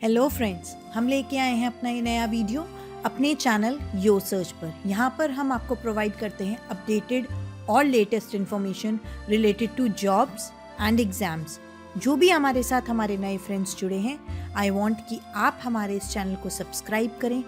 Hello friends, हम लेके आए हैं अपना ये नया वीडियो अपने चैनल यो सर्च पर। यहाँ पर हम आपको प्रोवाइड करते हैं अपडेटेड और latest information related to jobs and exams. जो भी हमारे साथ हमारे नए फ्रेंड्स जुड़े हैं, आई वांट कि आप हमारे इस चैनल को सब्सक्राइब करें,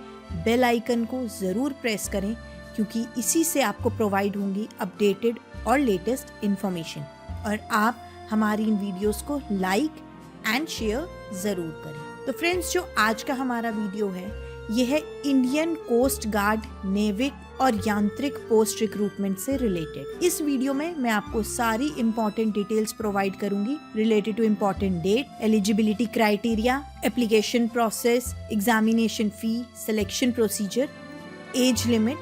बेल आइकन को ज़रूर प्रेस करें, क्योंकि इसी से आपको प्रोवाइड होंगी अपडेटेड और लेटेस्ट इन्फॉर्मेशन। और आप हमारी इन वीडियोस को लाइक एंड शेयर ज़रूर करें। तो फ्रेंड्स, जो आज का हमारा वीडियो है ये है इंडियन कोस्ट गार्ड नेविक और यांत्रिक पोस्ट रिक्रूटमेंट से रिलेटेड। इस वीडियो में मैं आपको सारी इंपॉर्टेंट डिटेल्स प्रोवाइड करूंगी related to important date, eligibility criteria, application process, examination fee, selection procedure, age limit.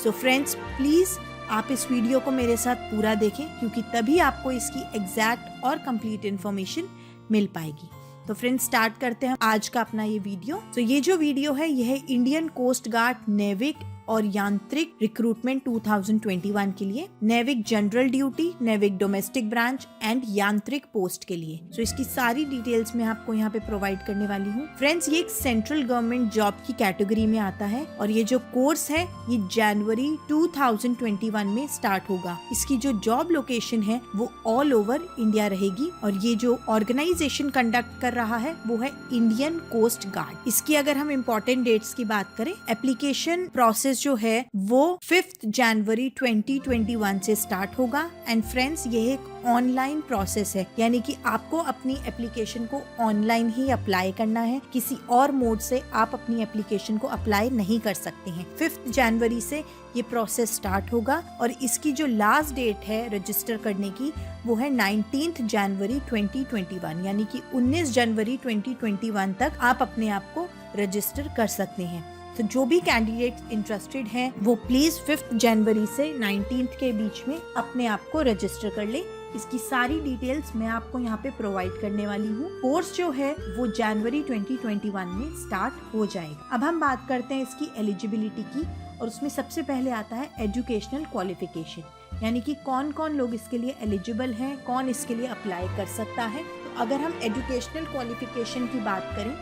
So friends, please आप इस वीडियो को मेरे साथ पूरा देखें, क्योंकि तभी आपको इसकी एग्जैक्ट और कंप्लीट इन्फॉर्मेशन मिल पाएगी। तो फ्रेंड्स, स्टार्ट करते हैं आज का अपना ये वीडियो। तो ये जो वीडियो है ये है इंडियन कोस्ट गार्ड नेविक और यांत्रिक रिक्रूटमेंट 2021 के लिए, NavIC general duty, NavIC domestic branch and यांत्रिक पोस्ट के लिए। तो इसकी सारी डिटेल्स मैं आपको यहाँ पे प्रोवाइड करने वाली हूँ। फ्रेंड्स, ये एक सेंट्रल गवर्नमेंट जॉब की कैटेगरी में आता है और ये जो कोर्स है ये जनवरी 2021 में स्टार्ट होगा। इसकी जो जॉब लोकेशन है वो ऑल ओवर इंडिया रहेगी और ये जो ऑर्गेनाइजेशन कंडक्ट कर रहा है वो है इंडियन कोस्ट गार्ड। इसकी अगर हम इम्पोर्टेंट डेट्स की बात करें, एप्लीकेशन प्रोसेस जो है वो 5 जनवरी 2021 से स्टार्ट होगा। एंड फ्रेंड्स, ये एक ऑनलाइन प्रोसेस है, यानी कि आपको अपनी एप्लीकेशन को ऑनलाइन ही अप्लाई करना है। किसी और मोड से आप अपनी एप्लीकेशन को अप्लाई नहीं कर सकते हैं। 5 जनवरी से ये प्रोसेस स्टार्ट होगा और इसकी जो लास्ट डेट है रजिस्टर करने की वो है 19 जनवरी 2021, यानी कि 19 जनवरी 2021 तक आप अपने आप को रजिस्टर कर सकते हैं। तो जो भी कैंडिडेट इंटरेस्टेड हैं वो प्लीज 5 जनवरी से 19 के बीच में अपने आप को रजिस्टर कर ले। इसकी सारी डिटेल्स मैं आपको यहाँ पे प्रोवाइड करने वाली हूँ। कोर्स जो है वो जनवरी 2021 में स्टार्ट हो जाएगा। अब हम बात करते हैं इसकी एलिजिबिलिटी की, और उसमें सबसे पहले आता है एजुकेशनल क्वालिफिकेशन, यानी कि कौन कौन लोग इसके लिए एलिजिबल हैं, कौन इसके लिए अप्लाई कर सकता है। तो अगर हम एजुकेशनल क्वालिफिकेशन की बात करें,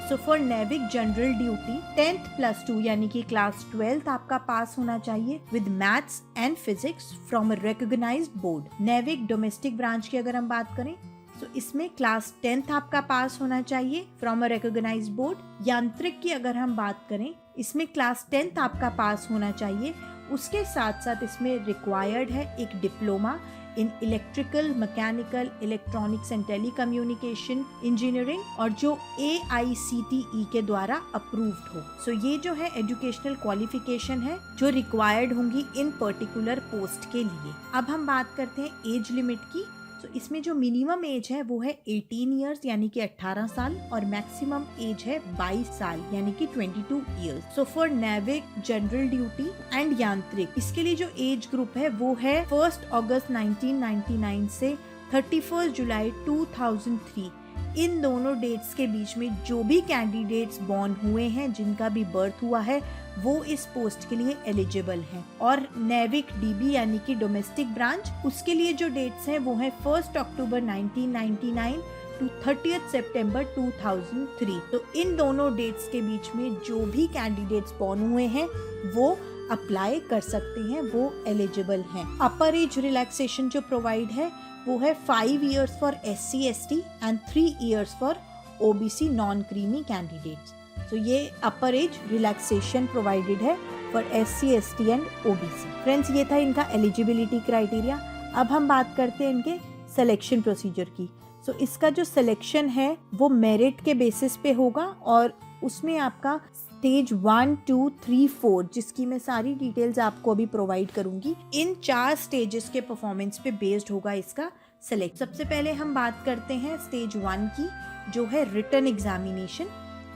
so for NavIC general duty 10th + 2 यानी कि क्लास 12th आपका पास होना चाहिए with maths and physics from a recognised board. Navik domestic branch की अगर हम बात करें तो इसमें क्लास 10th आपका पास होना चाहिए फ्रॉम अ रिकॉग्नाइज्ड बोर्ड। यांत्रिक की अगर हम बात करें, इसमें क्लास 10th आपका पास होना चाहिए। उसके साथ साथ इसमें रिक्वायर्ड है एक diploma in electrical, mechanical, electronics and telecommunication engineering, और जो AICTE के द्वारा अप्रूव्ड हो। सो ये जो है एजुकेशनल क्वालिफिकेशन है जो रिक्वायर्ड होंगी इन पर्टिकुलर पोस्ट के लिए। अब हम बात करते हैं एज लिमिट की। तो इसमें जो मिनिमम एज है वो है 18 इयर्स यानी कि 18 साल, और मैक्सिमम एज है 22 साल यानी कि 22 years. So for NavIC general duty and यांत्रिक, इसके लिए जो एज ग्रुप है वो है 1 अगस्त 1999 से 31 जुलाई 2003। इन दोनों डेट्स के बीच में जो भी कैंडिडेट्स बॉर्न हुए हैं, जिनका भी बर्थ हुआ है, वो इस पोस्ट के लिए एलिजिबल हैं। और नेविक DB यानी कि डोमेस्टिक ब्रांच, उसके लिए जो डेट्स हैं वो है 1 अक्टूबर 1999 टू 30 सितंबर 2003। तो इन दोनों डेट्स के बीच में जो भी कैंडिडेट्स बॉर्न हुए हैं वो अप्लाई कर सकते हैं, वो एलिजिबल हैं। अपर एज रिलैक्सेशन जो प्रोवाइड है वो है 5 years for SC ST and 3 years for OBC non creamy candidates. तो ये अपर एज रिलैक्सेशन प्रोवाइडेड है for SC ST and OBC। Friends, ये था इनका एलिजिबिलिटी क्राइटेरिया। अब हम बात करते हैं इनके सिलेक्शन प्रोसीजर की। सो इसका जो सिलेक्शन है वो मेरिट के बेसिस पे होगा, और उसमें आपका स्टेज 1, 2, 3, 4, जिसकी मैं सारी डिटेल्स आपको अभी प्रोवाइड करूंगी, इन 4 स्टेजेस के परफॉर्मेंस पे बेस्ड होगा इसका सिलेक्ट। सबसे पहले हम बात करते हैं स्टेज 1 की, जो है रिटन एग्जामिनेशन।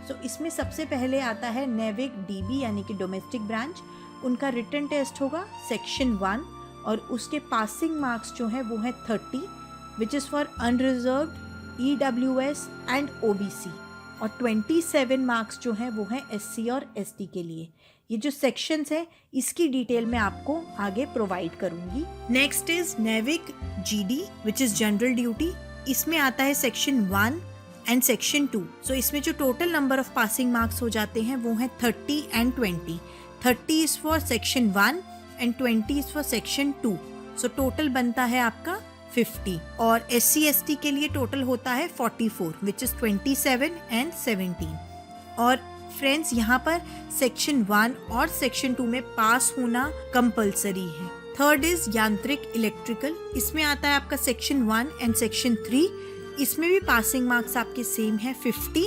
सो इसमें सबसे पहले आता है नेविक DB यानी कि डोमेस्टिक ब्रांच। उनका रिटन टेस्ट होगा सेक्शन 1, और उसके पासिंग मार्क्स जो है वो है 30, which is for unreserved, EWS and OBC, और 27 मार्क्स जो हैं वो हैं SC और ST के लिए। ये जो सेक्शंस है इसकी डिटेल मैं आपको आगे प्रोवाइड करूंगी। Next is NavIC GD which is general duty. इसमें आता है सेक्शन 1 एंड सेक्शन 2। सो इसमें जो total number of passing marks हो जाते हैं वो है 30 and 20। 30 is for section 1 and 20 is for section 2। So total बनता है आपका 50। और SC/ST के लिए टोटल होता है 44 विच इज 27 एंड 17। और फ्रेंड्स यहाँ पर सेक्शन 1 और सेक्शन 2 में पास होना कंपलसरी है। थर्ड इज यांत्रिक इलेक्ट्रिकल, इसमें आता है आपका सेक्शन 1 एंड सेक्शन 3। इसमें भी पासिंग मार्क्स आपके सेम है 50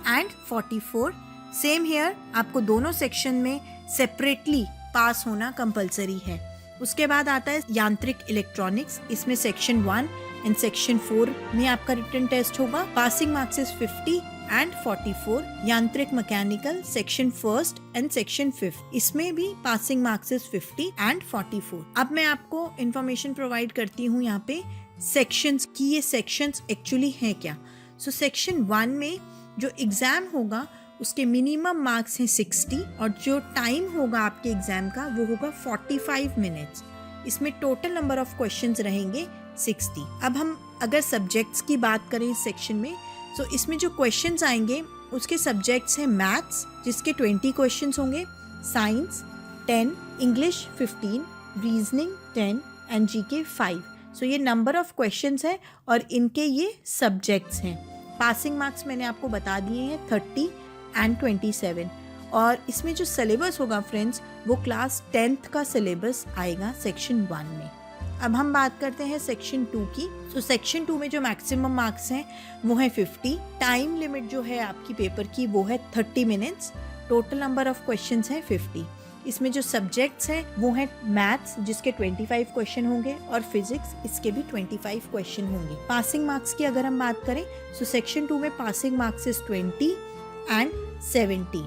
एंड 44। सेम हेयर, आपको दोनों सेक्शन में सेपरेटली पास होना कंपलसरी है। उसके बाद आता है यांत्रिक इलेक्ट्रॉनिक्स, इसमें सेक्शन 1 एंड सेक्शन 4 में आपका रिटन टेस्ट होगा। Passing marks is 50 and 44। यांत्रिक मैकेनिकल सेक्शन 1 एंड सेक्शन 5, इसमें भी पासिंग मार्क्स इज 50 एंड 44। अब मैं आपको इंफॉर्मेशन प्रोवाइड करती हूँ यहाँ पे सेक्शंस की, ये सेक्शंस एक्चुअली हैं क्या। सो सेक्शन 1 में जो एग्जाम होगा उसके मिनिमम मार्क्स हैं 60 और जो टाइम होगा आपके एग्जाम का वो होगा 45 मिनट्स। इसमें टोटल नंबर ऑफ क्वेश्चंस रहेंगे 60। अब हम अगर सब्जेक्ट्स की बात करें इस सेक्शन में, तो इसमें जो क्वेश्चंस आएंगे उसके सब्जेक्ट्स हैं मैथ्स जिसके 20 क्वेश्चंस होंगे, science 10, English 15, reasoning 10 and GK 5। सो ये नंबर ऑफ क्वेश्चंस हैं और इनके ये सब्जेक्ट्स हैं। पासिंग मार्क्स मैंने आपको बता दिए हैं 30 एंड 27। और इसमें जो सिलेबस होगा फ्रेंड्स वो क्लास 10th का सिलेबस आएगा सेक्शन 1 में। अब हम बात करते हैं सेक्शन 2 की। सो सेक्शन 2 में जो मैक्सिमम मार्क्स हैं वो है 50। टाइम लिमिट जो है आपकी पेपर की वो है 30 minutes. Total number of questions है 50। इसमें जो सब्जेक्ट्स हैं वो है मैथ्स जिसके 25 क्वेश्चन होंगे और फिजिक्स, इसके भी 25 क्वेश्चन होंगे। पासिंग मार्क्स की अगर हम बात करें तो सेक्शन 2 में पासिंग मार्क्स इज 20 एंड 17।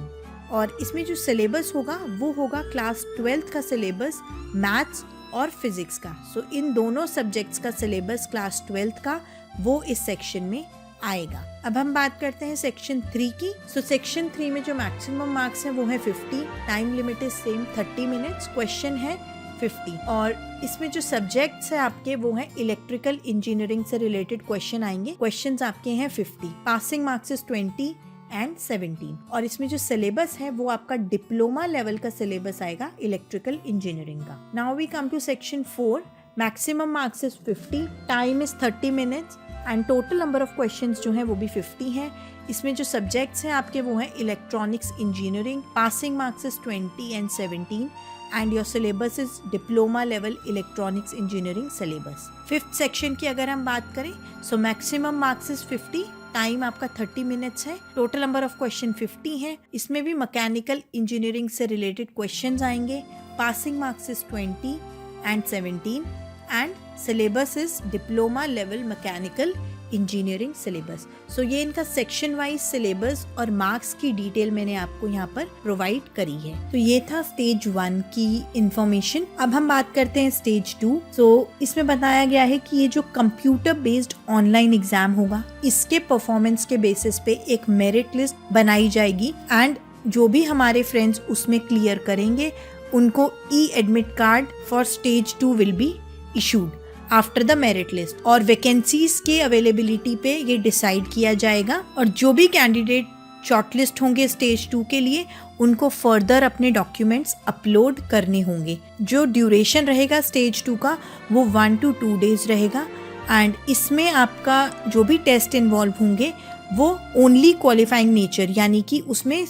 और इसमें जो सिलेबस होगा वो होगा क्लास 12th का सिलेबस मैथ्स और फिजिक्स का। सो इन दोनों सब्जेक्ट्स का सिलेबस क्लास 12th का वो इस सेक्शन में आएगा। अब हम बात करते हैं सेक्शन 3 की। सो सेक्शन 3 में जो मैक्सिमम मार्क्स हैं वो है 50। Time limit is same 30 minutes. Question है 50 और इसमें जो सब्जेक्ट्स है आपके वो है इलेक्ट्रिकल इंजीनियरिंग से रिलेटेड क्वेश्चन आएंगे। क्वेश्चंस आपके हैं 50। Passing marks is 20 and 17। और इसमें जो सिलेबस है वो आपका डिप्लोमा लेवल का सिलेबस आएगा इलेक्ट्रिकल इंजीनियरिंग का। Now we come to section 4। Maximum marks is 50, time is 30 minutes and total number of questions जो है वो भी 50 हैं। इसमें जो सब्जेक्ट्स हैं आपके वो हैं electronics engineering. Passing marks is 20 and 17 and your syllabus is diploma level electronics engineering syllabus. 5th section की अगर हम बात करें so maximum marks is 50, time आपका 30 मिनट्स है। टोटल नंबर ऑफ क्वेश्चन 50 है। इसमें भी मैकेनिकल इंजीनियरिंग से रिलेटेड क्वेश्चंस आएंगे। Passing marks is 20 and 17 and syllabus is diploma level mechanical engineering syllabus. So ये इनका सेक्शन वाइज सिलेबस और मार्क्स की डिटेल मैंने आपको यहाँ पर प्रोवाइड करी है। तो ये था स्टेज 1 की इंफॉर्मेशन। अब हम बात करते हैं स्टेज 2। सो इसमें बताया गया है कि ये जो कंप्यूटर बेस्ड ऑनलाइन एग्जाम होगा इसके परफॉर्मेंस के बेसिस पे एक मेरिट लिस्ट बनाई जाएगी एंड जो भी हमारे फ्रेंड्स उसमें क्लियर करेंगे उनको e admit card for stage 2 will be issued after the merit list. और वैकेंसीज के अवेलेबिलिटी पे ये डिसाइड किया जाएगा और जो भी कैंडिडेट शॉर्टलिस्ट होंगे स्टेज 2 के लिए उनको फर्दर अपने डॉक्यूमेंट्स अपलोड करने होंगे। जो ड्यूरेशन रहेगा स्टेज 2 का वो 1 to 2 डेज रहेगा एंड इसमें आपका जो भी टेस्ट इन्वॉल्व होंगे वो ओनली क्वालिफाइंग नेचर यानी कि उसमें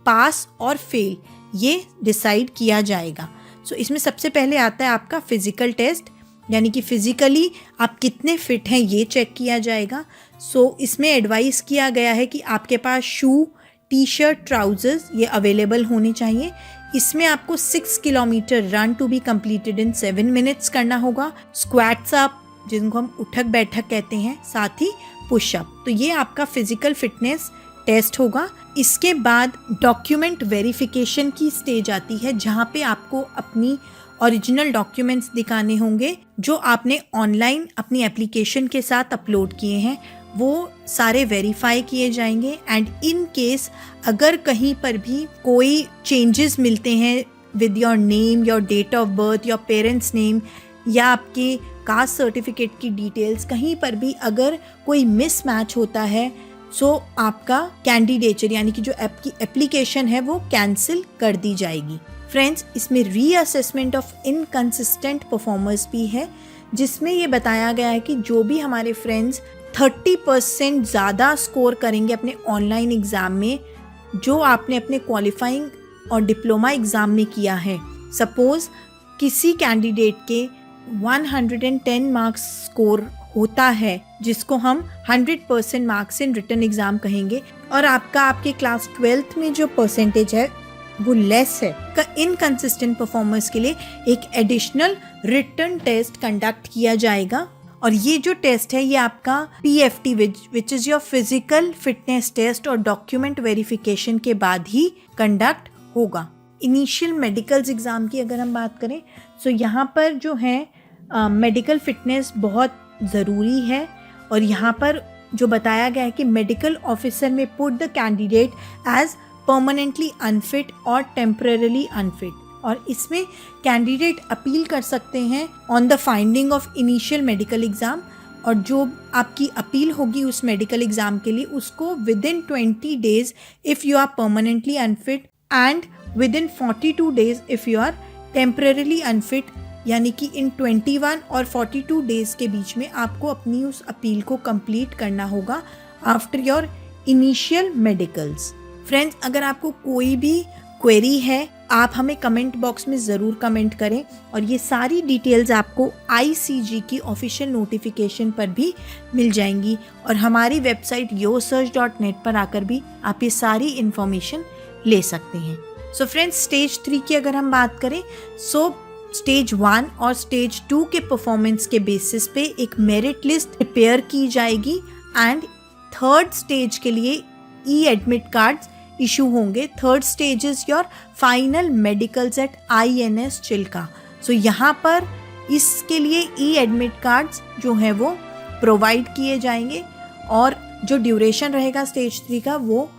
पास और फेल ये डिसाइड किया जाएगा। सो इसमें सबसे पहले आता है आपका फिजिकल टेस्ट यानी कि फिजिकली आप कितने फिट हैं ये चेक किया जाएगा। सो इसमें एडवाइस किया गया है कि आपके पास शू, टी शर्ट, ट्राउजर्स ये अवेलेबल होने चाहिए। इसमें आपको 6 kilometre run to be completed in 7 minutes करना होगा। स्क्वाट्स अप जिनको हम उठक बैठक कहते हैं, साथ ही पुशअप। तो ये आपका फिजिकल फिटनेस टेस्ट होगा। इसके बाद डॉक्यूमेंट वेरिफिकेशन की स्टेज आती है जहाँ पे आपको अपनी ओरिजिनल डॉक्यूमेंट्स दिखाने होंगे जो आपने ऑनलाइन अपनी एप्लीकेशन के साथ अपलोड किए हैं, वो सारे वेरीफाई किए जाएंगे एंड इन केस अगर कहीं पर भी कोई चेंजेस मिलते हैं with your name, your date of birth, your parents name या आपके कास्ट सर्टिफिकेट की डिटेल्स, कहीं पर भी अगर कोई मिसमैच होता है सो आपका कैंडिडेचर यानी कि जो आपकी एप्लीकेशन है वो कैंसिल कर दी जाएगी। फ्रेंड्स, इसमें रीअसेसमेंट ऑफ इनकंसिस्टेंट परफॉर्मर्स भी है, जिसमें ये बताया गया है कि जो भी हमारे फ्रेंड्स 30% ज़्यादा स्कोर करेंगे अपने ऑनलाइन एग्ज़ाम में जो आपने अपने क्वालिफाइंग और डिप्लोमा एग्ज़ाम में किया है। सपोज़ किसी कैंडिडेट के 110 मार्क्स स्कोर होता है जिसको हम 100% मार्क्स इन रिटन एग्ज़ाम कहेंगे, और आपका आपके क्लास 12th में जो परसेंटेज है वो लेस है, का इनकंसिस्टेंट परफॉर्मेंस के लिए एक एडिशनल रिटन टेस्ट कंडक्ट किया जाएगा। और ये जो टेस्ट है ये आपका PFT which is your physical fitness test और डॉक्यूमेंट वेरिफिकेशन के बाद ही कंडक्ट होगा। इनिशियल मेडिकल्स एग्ज़ाम की अगर हम बात करें तो यहाँ पर जो है मेडिकल फिटनेस बहुत ज़रूरी है, और यहाँ पर जो बताया गया है कि मेडिकल ऑफिसर में put the candidate as permanently unfit और टेम्परेरली अनफिट, और इसमें कैंडिडेट अपील कर सकते हैं on the finding of initial medical exam, और जो आपकी अपील होगी उस मेडिकल एग्ज़ाम के लिए उसको within 20 days if you are permanently unfit and within 42 days if you are temporarily unfit, यानी कि इन 21 और 42 डेज़ के बीच में आपको अपनी उस अपील को कंप्लीट करना होगा after your initial medicals. Friends, अगर आपको कोई भी क्वेरी है आप हमें कमेंट बॉक्स में ज़रूर कमेंट करें, और ये सारी डिटेल्स आपको ICG की ऑफिशियल नोटिफिकेशन पर भी मिल जाएंगी, और हमारी वेबसाइट yoursearch.net पर आकर भी आप ये सारी इन्फॉर्मेशन ले सकते हैं। सो फ्रेंड्स, स्टेज 3 की अगर हम बात करें स्टेज 1 और स्टेज 2 के परफॉर्मेंस के बेसिस पे एक मेरिट लिस्ट प्रिपेयर की जाएगी, एंड थर्ड स्टेज के लिए एडमिट कार्ड्स इशू होंगे। Third stage is your final medicals at INS Chilka. So यहाँ पर इसके लिए एडमिट कार्ड्स जो हैं वो प्रोवाइड किए जाएंगे, और जो ड्यूरेशन रहेगा स्टेज 3 का वो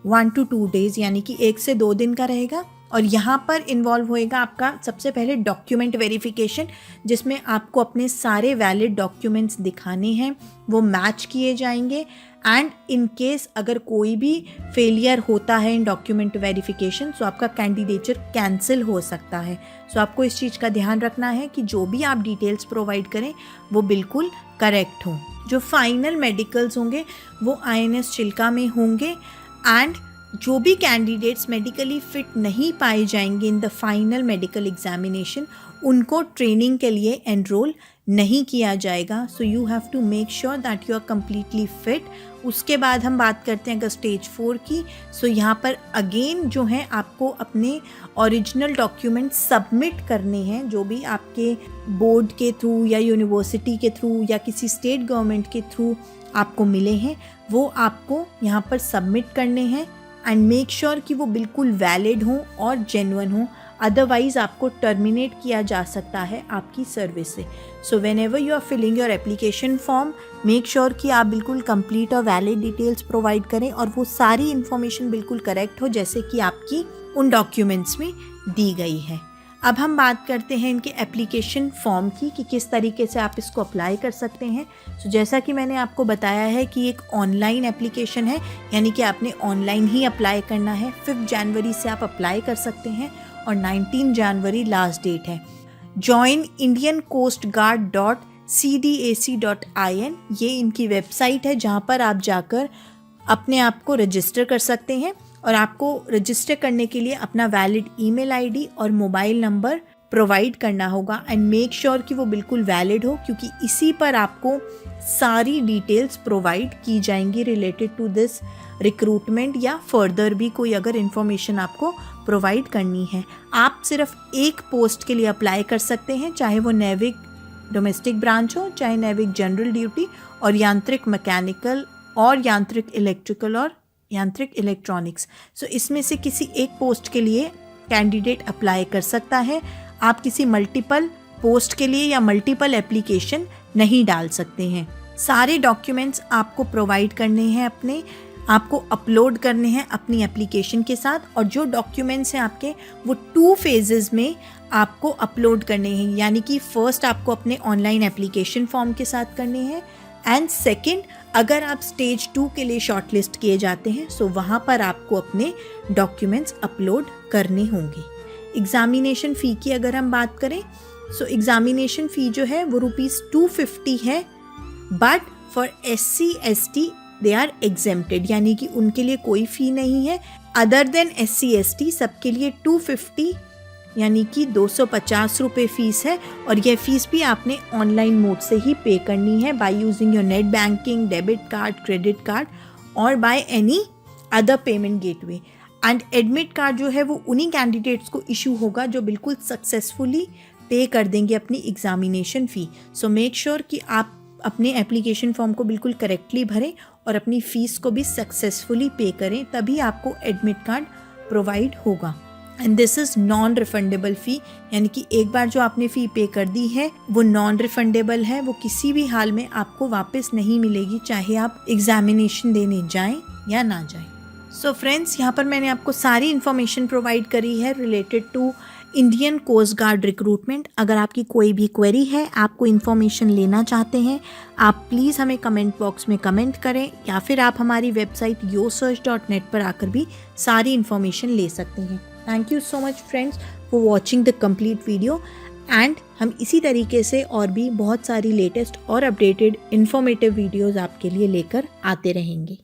1 to 2 डेज़ यानी कि 1 से 2 दिन का रहेगा। और यहाँ पर इन्वॉल्व होएगा आपका सबसे पहले डॉक्यूमेंट वेरिफिकेशन, जिसमें आपको अपने सारे वैलिड डॉक्यूमेंट्स दिखाने हैं, वो मैच किए जाएंगे, एंड इन केस अगर कोई भी फेलियर होता है इन डॉक्यूमेंट वेरिफिकेशन तो आपका कैंडिडेचर कैंसिल हो सकता है। सो आपको इस चीज़ का ध्यान रखना है कि जो भी आप डिटेल्स प्रोवाइड करें वो बिल्कुल करेक्ट हो। जो फाइनल मेडिकल्स होंगे वो INS चिल्का में होंगे, एंड जो भी कैंडिडेट्स मेडिकली फिट नहीं पाए जाएंगे in the final medical examination उनको ट्रेनिंग के एनरोल एनरोल नहीं किया जाएगा। So you have to make sure that you are completely fit. उसके बाद हम बात करते हैं अगर स्टेज 4 की, सो यहाँ पर अगेन जो है आपको अपने ओरिजिनल डॉक्यूमेंट सबमिट करने हैं, जो भी आपके बोर्ड के थ्रू या यूनिवर्सिटी के थ्रू या किसी स्टेट गवर्नमेंट के थ्रू आपको मिले हैं वो आपको यहाँ पर सबमिट करने हैं, एंड मेक श्योर कि वो बिल्कुल वैलिड हों और जेन्युइन हों, अदरवाइज आपको टर्मिनेट किया जा सकता है आपकी सर्विस से। So whenever you are filling your application form, make sure कि आप बिल्कुल कंप्लीट और वैलिड डिटेल्स प्रोवाइड करें और वो सारी इन्फॉर्मेशन बिल्कुल करेक्ट हो जैसे कि आपकी उन डॉक्यूमेंट्स में दी गई है। अब हम बात करते हैं इनके एप्लीकेशन फॉर्म की कि किस तरीके से आप इसको अप्लाई कर सकते हैं। सो जैसा कि मैंने आपको बताया है कि एक ऑनलाइन एप्लीकेशन है, यानी कि आपने ऑनलाइन ही अप्लाई करना है। 5 जनवरी से आप अप्लाई कर सकते हैं और 19 जनवरी लास्ट डेट है। joinindiancoastguard.cdac.in ये इनकी वेबसाइट है जहाँ पर आप जाकर अपने आप को रजिस्टर कर सकते हैं, और आपको रजिस्टर करने के लिए अपना वैलिड ईमेल आईडी और मोबाइल नंबर प्रोवाइड करना होगा, एंड मेक श्योर कि वो बिल्कुल वैलिड हो क्योंकि इसी पर आपको सारी डिटेल्स प्रोवाइड की जाएंगी रिलेटेड टू दिस रिक्रूटमेंट, या फर्दर भी कोई अगर इन्फॉर्मेशन आपको प्रोवाइड करनी है। आप सिर्फ एक पोस्ट के लिए अप्लाई कर सकते हैं, चाहे वो नेविक डोमेस्टिक ब्रांच हो, चाहे नेविक जनरल ड्यूटी और यांत्रिक मैकेनिकल और यांत्रिक इलेक्ट्रिकल और यांत्रिक इलेक्ट्रॉनिक्स। सो इसमें से किसी एक पोस्ट के लिए कैंडिडेट अप्लाई कर सकता है। आप किसी मल्टीपल पोस्ट के लिए या मल्टीपल एप्लीकेशन नहीं डाल सकते हैं। सारे डॉक्यूमेंट्स आपको प्रोवाइड करने हैं, आपको अपलोड करने हैं अपनी एप्लीकेशन के साथ, और जो डॉक्यूमेंट्स हैं आपके वो 2 फेजेस में आपको अपलोड करने हैं, यानी कि फर्स्ट आपको अपने ऑनलाइन एप्लीकेशन फॉर्म के साथ करने हैं, एंड सेकेंड, अगर आप स्टेज 2 के लिए शॉर्टलिस्ट किए जाते हैं सो वहाँ पर आपको अपने डॉक्यूमेंट्स अपलोड करने होंगे। एग्जामिनेशन फ़ी की अगर हम बात करें सो एग्जामिनेशन फ़ी जो है वो ₹250 है, but for SC ST they are exempted, यानी कि उनके लिए कोई फ़ी नहीं है। अदर देन SC ST सबके लिए 250 यानी कि 250 रुपये फ़ीस है, और यह फ़ीस भी आपने ऑनलाइन मोड से ही पे करनी है by using your net banking, debit card, credit card और by any other payment gateway. And admit card जो है वो उन्हीं कैंडिडेट्स को इशू होगा जो बिल्कुल सक्सेसफुली पे कर देंगे अपनी एग्जामिनेशन फ़ी। सो मेक श्योर कि आप अपने एप्लीकेशन फॉर्म को बिल्कुल करेक्टली भरें और अपनी फ़ीस को भी सक्सेसफुली पे करें, तभी आपको एडमिट कार्ड प्रोवाइड होगा। And this is non refundable fee, यानी कि एक बार जो आपने फ़ी पे कर दी है वो नॉन रिफंडेबल है, वो किसी भी हाल में आपको वापस नहीं मिलेगी, चाहे आप एग्जामिनेशन देने जाएं या ना जाएं। सो फ्रेंड्स, यहाँ पर मैंने आपको सारी इन्फॉर्मेशन प्रोवाइड करी है related to Indian Coast Guard recruitment. अगर आपकी कोई भी क्वेरी है, आपको इन्फॉर्मेशन लेना चाहते हैं, आप प्लीज़ हमें कमेंट बॉक्स में कमेंट करें, या फिर आप हमारी वेबसाइट yosearch.net पर आकर भी सारी इन्फॉर्मेशन ले सकते हैं। Thank you so much friends for watching the complete video, and हम इसी तरीके से और भी बहुत सारी लेटेस्ट और अपडेटेड इन्फॉर्मेटिव वीडियोज़ आपके लिए लेकर आते रहेंगे।